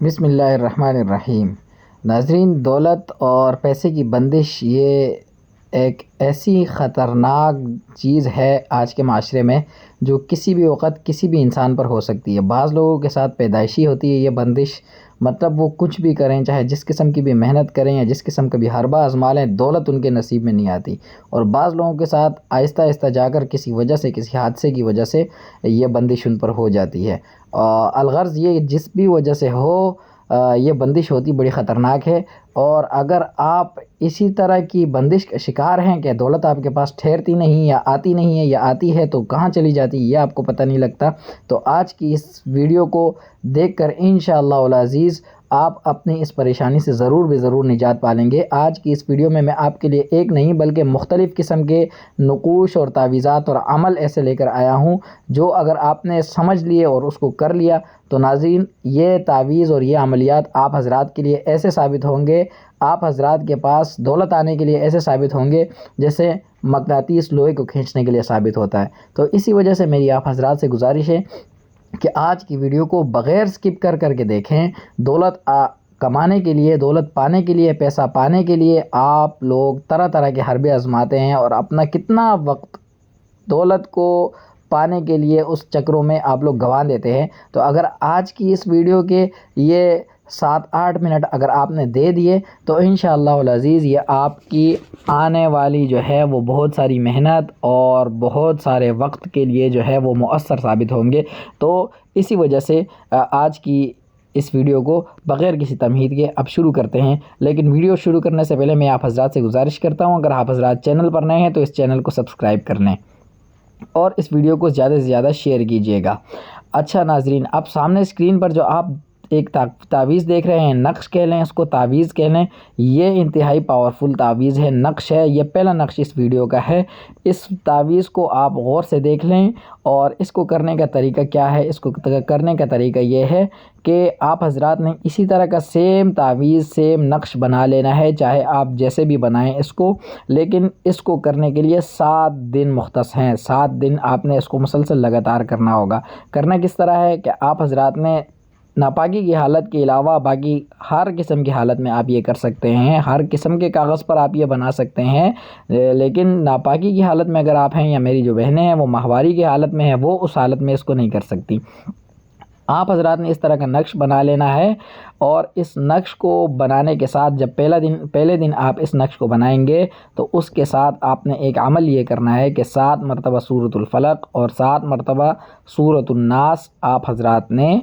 بسم اللہ الرحمن الرحیم۔ ناظرین، دولت اور پیسے کی بندش یہ ایک ایسی خطرناک چیز ہے آج کے معاشرے میں جو کسی بھی وقت کسی بھی انسان پر ہو سکتی ہے۔ بعض لوگوں کے ساتھ پیدائشی ہوتی ہے یہ بندش، مطلب وہ کچھ بھی کریں، چاہے جس قسم کی بھی محنت کریں یا جس قسم کا بھی حربہ آزما لیں، دولت ان کے نصیب میں نہیں آتی۔ اور بعض لوگوں کے ساتھ آہستہ آہستہ جا کر کسی وجہ سے، کسی حادثے کی وجہ سے یہ بندش ان پر ہو جاتی ہے۔ الغرض یہ جس بھی وجہ سے ہو، یہ بندش ہوتی بڑی خطرناک ہے۔ اور اگر آپ اسی طرح کی بندش کا شکار ہیں کہ دولت آپ کے پاس ٹھہرتی نہیں یا آتی نہیں ہے، یا آتی ہے تو کہاں چلی جاتی ہے یہ آپ کو پتہ نہیں لگتا، تو آج کی اس ویڈیو کو دیکھ کر انشاءاللہ العزیز آپ اپنی اس پریشانی سے ضرور نجات پالیں گے۔ آج کی اس ویڈیو میں آپ کے لیے ایک نہیں بلکہ مختلف قسم کے نقوش اور تعویذات اور عمل ایسے لے کر آیا ہوں جو اگر آپ نے سمجھ لیے اور اس کو کر لیا تو ناظرین یہ تعویذ اور یہ عملیات آپ حضرات کے لیے ایسے ثابت ہوں گے، آپ حضرات کے پاس دولت آنے کے لیے ایسے ثابت ہوں گے جیسے مقناطیس لوہے کو کھینچنے کے لیے ثابت ہوتا ہے۔ تو اسی وجہ سے میری آپ حضرات سے گزارش ہے کہ آج کی ویڈیو کو بغیر سکپ کر کے دیکھیں۔ دولت کمانے کے لیے، دولت پانے کے لیے، پیسہ پانے کے لیے آپ لوگ طرح طرح کے حربے آزماتے ہیں اور اپنا کتنا وقت دولت کو پانے کے لیے اس چکروں میں آپ لوگ گنوا دیتے ہیں۔ تو اگر آج کی اس ویڈیو کے یہ 7-8 منٹ اگر آپ نے دے دیے تو انشاءاللہ العزیز یہ آپ کی آنے والی جو ہے وہ بہت ساری محنت اور بہت سارے وقت کے لیے جو ہے وہ مؤثر ثابت ہوں گے۔ تو اسی وجہ سے آج کی اس ویڈیو کو بغیر کسی تمہید کے اب شروع کرتے ہیں۔ لیکن ویڈیو شروع کرنے سے پہلے میں آپ حضرات سے گزارش کرتا ہوں، اگر آپ حضرات چینل پر نئے ہیں تو اس چینل کو سبسکرائب کر لیں اور اس ویڈیو کو زیادہ سے زیادہ شیئر کیجیے گا۔ اچھا ناظرین، اب سامنے اسکرین پر جو آپ ایک تعویذ دیکھ رہے ہیں، نقش کہہ لیں اس کو، تعویذ کہہ لیں، یہ انتہائی پاورفل تعویذ ہے، نقش ہے، یہ پہلا نقش اس ویڈیو کا ہے۔ اس تعویذ کو آپ غور سے دیکھ لیں اور اس کو کرنے کا طریقہ کیا ہے۔ اس کو کرنے کا طریقہ یہ ہے کہ آپ حضرات نے اسی طرح کا سیم تعویذ، سیم نقش بنا لینا ہے، چاہے آپ جیسے بھی بنائیں اس کو، لیکن اس کو کرنے کے لیے 7 دن مختص ہیں۔ 7 دن آپ نے اس کو مسلسل لگاتار کرنا ہوگا۔ کرنا کس طرح ہے کہ آپ حضرات نے ناپاکی کی حالت کے علاوہ باقی ہر قسم کی حالت میں آپ یہ کر سکتے ہیں، ہر قسم کے کاغذ پر آپ یہ بنا سکتے ہیں، لیکن ناپاکی کی حالت میں اگر آپ ہیں یا میری جو بہنیں ہیں وہ ماہواری کی حالت میں ہیں، وہ اس حالت میں اس کو نہیں کر سکتی۔ آپ حضرات نے اس طرح کا نقش بنا لینا ہے اور اس نقش کو بنانے کے ساتھ جب پہلے دن آپ اس نقش کو بنائیں گے تو اس کے ساتھ آپ نے ایک عمل یہ کرنا ہے کہ 7 مرتبہ سورۃ الفلق اور 7 مرتبہ سورۃ الناس آپ حضرات نے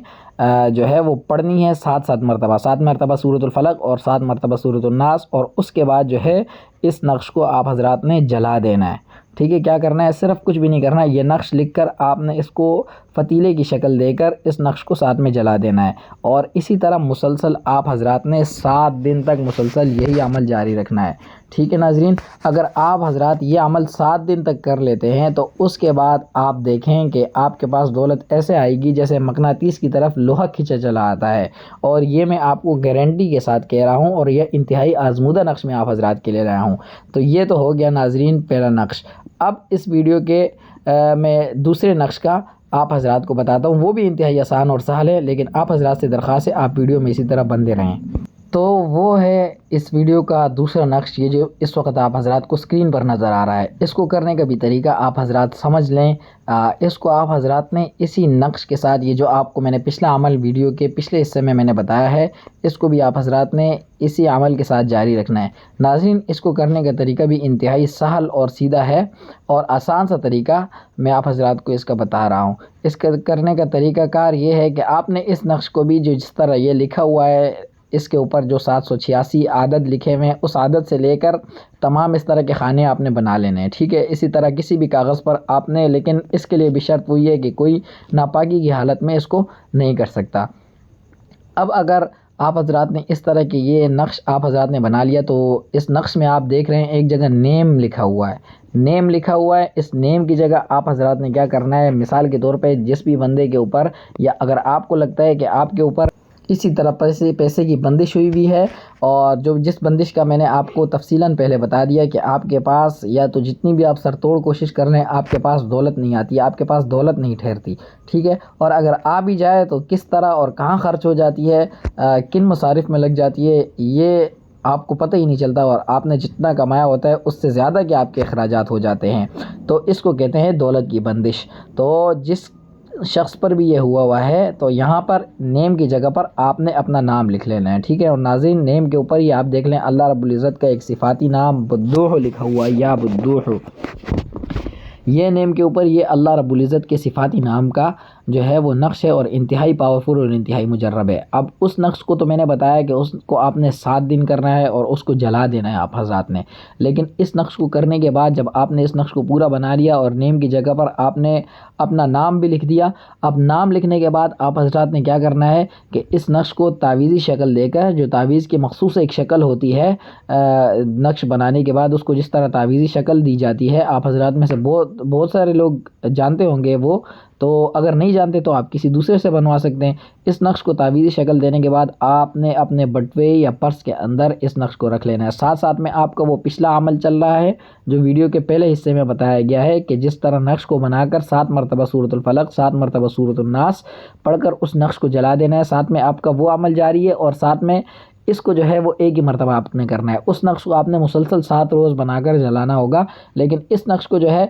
جو ہے وہ پڑھنی ہے، 7 مرتبہ، 7 مرتبہ سورۃ الفلق اور 7 مرتبہ سورۃ الناس، اور اس کے بعد جو ہے اس نقش کو آپ حضرات نے جلا دینا ہے۔ ٹھیک ہے، کیا کرنا ہے؟ صرف کچھ بھی نہیں کرنا ہے، یہ نقش لکھ کر آپ نے اس کو فتیلے کی شکل دے کر اس نقش کو ساتھ میں جلا دینا ہے، اور اسی طرح مسلسل آپ حضرات نے 7 دن تک مسلسل یہی عمل جاری رکھنا ہے۔ ٹھیک ہے ناظرین، اگر آپ حضرات یہ عمل 7 دن تک کر لیتے ہیں تو اس کے بعد آپ دیکھیں کہ آپ کے پاس دولت ایسے آئے گی جیسے مقناطیس کی طرف لوہا کھینچا چلا آتا ہے، اور یہ میں آپ کو گارنٹی کے ساتھ کہہ رہا ہوں، اور یہ انتہائی آزمودہ نقش میں آپ حضرات کے لے رہا ہوں۔ تو یہ تو ہو گیا ناظرین پہلا نقش۔ اب اس ویڈیو کے میں دوسرے نقش کا آپ حضرات کو بتاتا ہوں، وہ بھی انتہائی آسان اور سہل ہے، لیکن آپ حضرات سے درخواست ہے آپ ویڈیو میں اسی طرح بندے رہیں۔ تو وہ ہے اس ویڈیو کا دوسرا نقش، یہ جو اس وقت آپ حضرات کو اسکرین پر نظر آ رہا ہے۔ اس کو کرنے کا بھی طریقہ آپ حضرات سمجھ لیں۔ اس کو آپ حضرات نے اسی نقش کے ساتھ، یہ جو آپ کو میں نے پچھلا عمل ویڈیو کے پچھلے حصے میں نے بتایا ہے، اس کو بھی آپ حضرات نے اسی عمل کے ساتھ جاری رکھنا ہے۔ ناظرین، اس کو کرنے کا طریقہ بھی انتہائی سہل اور سیدھا ہے اور آسان سا طریقہ میں آپ حضرات کو اس کا بتا رہا ہوں۔ اس کا کرنے کا طریقہ کار یہ ہے کہ آپ نے اس نقش کو بھی جو جس طرح یہ لکھا ہوا ہے، اس کے اوپر جو 786 عدد لکھے ہوئے ہیں، اس عدد سے لے کر تمام اس طرح کے خانے آپ نے بنا لینے ہیں۔ ٹھیک ہے، اسی طرح کسی بھی کاغذ پر آپ نے، لیکن اس کے لیے بھی شرط وہی ہے کہ کوئی ناپاکی کی حالت میں اس کو نہیں کر سکتا۔ اب اگر آپ حضرات نے اس طرح کی یہ نقش آپ حضرات نے بنا لیا تو اس نقش میں آپ دیکھ رہے ہیں ایک جگہ نیم لکھا ہوا ہے، نیم لکھا ہوا ہے۔ اس نیم کی جگہ آپ حضرات نے کیا کرنا ہے، مثال کے طور پہ جس بھی بندے کے اوپر، یا اگر آپ کو لگتا ہے کہ آپ کے اوپر اسی طرح پیسے کی بندش ہوئی بھی ہے، اور جس بندش کا میں نے آپ کو تفصیلاً پہلے بتا دیا کہ آپ کے پاس یا تو جتنی بھی آپ سر توڑ کوشش کر لیں آپ کے پاس دولت نہیں آتی، آپ کے پاس دولت نہیں ٹھہرتی، ٹھیک ہے، اور اگر آ بھی جائے تو کس طرح اور کہاں خرچ ہو جاتی ہے، کن مصارف میں لگ جاتی ہے، یہ آپ کو پتہ ہی نہیں چلتا، اور آپ نے جتنا کمایا ہوتا ہے اس سے زیادہ کہ آپ کے اخراجات ہو جاتے ہیں، تو اس کو کہتے ہیں دولت کی بندش۔ تو جس شخص پر بھی یہ ہوا ہے تو یہاں پر نیم کی جگہ پر آپ نے اپنا نام لکھ لینا ہے، ٹھیک ہے، اور ناظرین نیم کے اوپر ہی آپ دیکھ لیں اللہ رب العزت کا ایک صفاتی نام بدوح لکھا ہوا ہے، یا بدوح، یہ نیم کے اوپر یہ اللہ رب العزت کے صفاتی نام کا جو ہے وہ نقش ہے، اور انتہائی پاورفل اور انتہائی مجرب ہے۔ اب اس نقش کو تو میں نے بتایا کہ اس کو آپ نے 7 دن کرنا ہے اور اس کو جلا دینا ہے آپ حضرات نے، لیکن اس نقش کو کرنے کے بعد جب آپ نے اس نقش کو پورا بنا لیا اور نیم کی جگہ پر آپ نے اپنا نام بھی لکھ دیا، اب نام لکھنے کے بعد آپ حضرات نے کیا کرنا ہے کہ اس نقش کو تعویذی شکل دے کر، جو تعویذ کی مخصوص ایک شکل ہوتی ہے نقش بنانے کے بعد اس کو جس طرح تعویذی شکل دی جاتی ہے، آپ حضرات میں سے بہت سارے لوگ جانتے ہوں گے وہ، تو اگر نہیں جانتے تو آپ کسی دوسرے سے بنوا سکتے ہیں۔ اس نقش کو تعویذی شکل دینے کے بعد آپ نے اپنے بٹوے یا پرس کے اندر اس نقش کو رکھ لینا ہے، ساتھ ساتھ میں آپ کا وہ پچھلا عمل چل رہا ہے جو ویڈیو کے پہلے حصے میں بتایا گیا ہے کہ جس طرح نقش کو بنا کر 7 مرتبہ سورۃ الفلق، 7 مرتبہ سورۃ الناس پڑھ کر اس نقش کو جلا دینا ہے، ساتھ میں آپ کا وہ عمل جاری ہے، اور ساتھ میں اس کو جو ہے وہ ایک ہی مرتبہ آپ نے کرنا ہے۔ اس نقش کو آپ نے مسلسل 7 روز بنا کر جلانا ہوگا، لیکن اس نقش کو جو ہے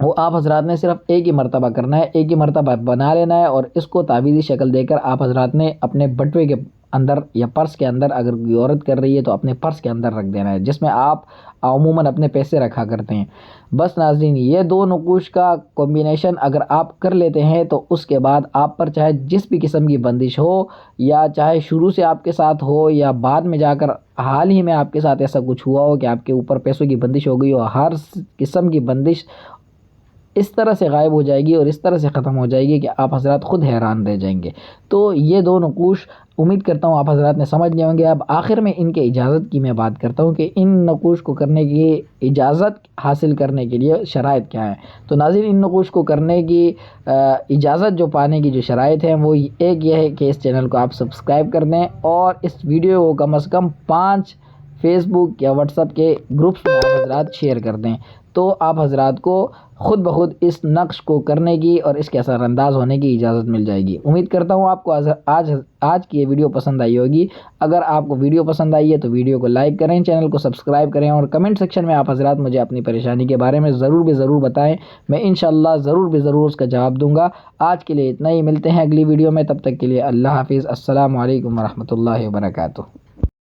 وہ آپ حضرات نے صرف ایک ہی مرتبہ کرنا ہے، ایک ہی مرتبہ بنا لینا ہے، اور اس کو تعویذی شکل دے کر آپ حضرات نے اپنے بٹوے کے اندر یا پرس کے اندر، اگر کوئی عورت کر رہی ہے تو اپنے پرس کے اندر رکھ دینا ہے جس میں آپ عموماً اپنے پیسے رکھا کرتے ہیں۔ بس ناظرین یہ 2 نقوش کا کمبینیشن اگر آپ کر لیتے ہیں تو اس کے بعد آپ پر چاہے جس بھی قسم کی بندش ہو، یا چاہے شروع سے آپ کے ساتھ ہو یا بعد میں جا کر حال ہی میں آپ کے ساتھ ایسا کچھ ہوا ہو کہ آپ کے اوپر پیسوں کی بندش ہو گئی ہو، ہر قسم کی بندش اس طرح سے غائب ہو جائے گی اور اس طرح سے ختم ہو جائے گی کہ آپ حضرات خود حیران رہ جائیں گے۔ تو یہ 2 نقوش امید کرتا ہوں آپ حضرات نے سمجھ لے ہوں گے۔ اب آخر میں ان کے اجازت کی میں بات کرتا ہوں کہ ان نقوش کو کرنے کی اجازت حاصل کرنے کے لیے شرائط کیا ہیں۔ تو ناظرین ان نقوش کو کرنے کی اجازت جو پانے کی جو شرائط ہیں وہ ایک یہ ہے کہ اس چینل کو آپ سبسکرائب کر دیں، اور اس ویڈیو کو کم از کم 5 فیس بک یا واٹس ایپ کے گروپس میں آپ حضرات شیئر کر دیں، تو آپ حضرات کو خود بخود اس نقش کو کرنے کی اور اس کے اثر انداز ہونے کی اجازت مل جائے گی۔ امید کرتا ہوں آپ کو آج کی یہ ویڈیو پسند آئی ہوگی۔ اگر آپ کو ویڈیو پسند آئی ہے تو ویڈیو کو لائک کریں، چینل کو سبسکرائب کریں، اور کمنٹ سیکشن میں آپ حضرات مجھے اپنی پریشانی کے بارے میں ضرور بتائیں، میں انشاءاللہ ضرور اس کا جواب دوں گا۔ آج کے لیے اتنا ہی، ملتے ہیں اگلی ویڈیو میں، تب تک کے لیے اللہ حافظ، السلام علیکم ورحمۃ اللہ وبرکاتہ۔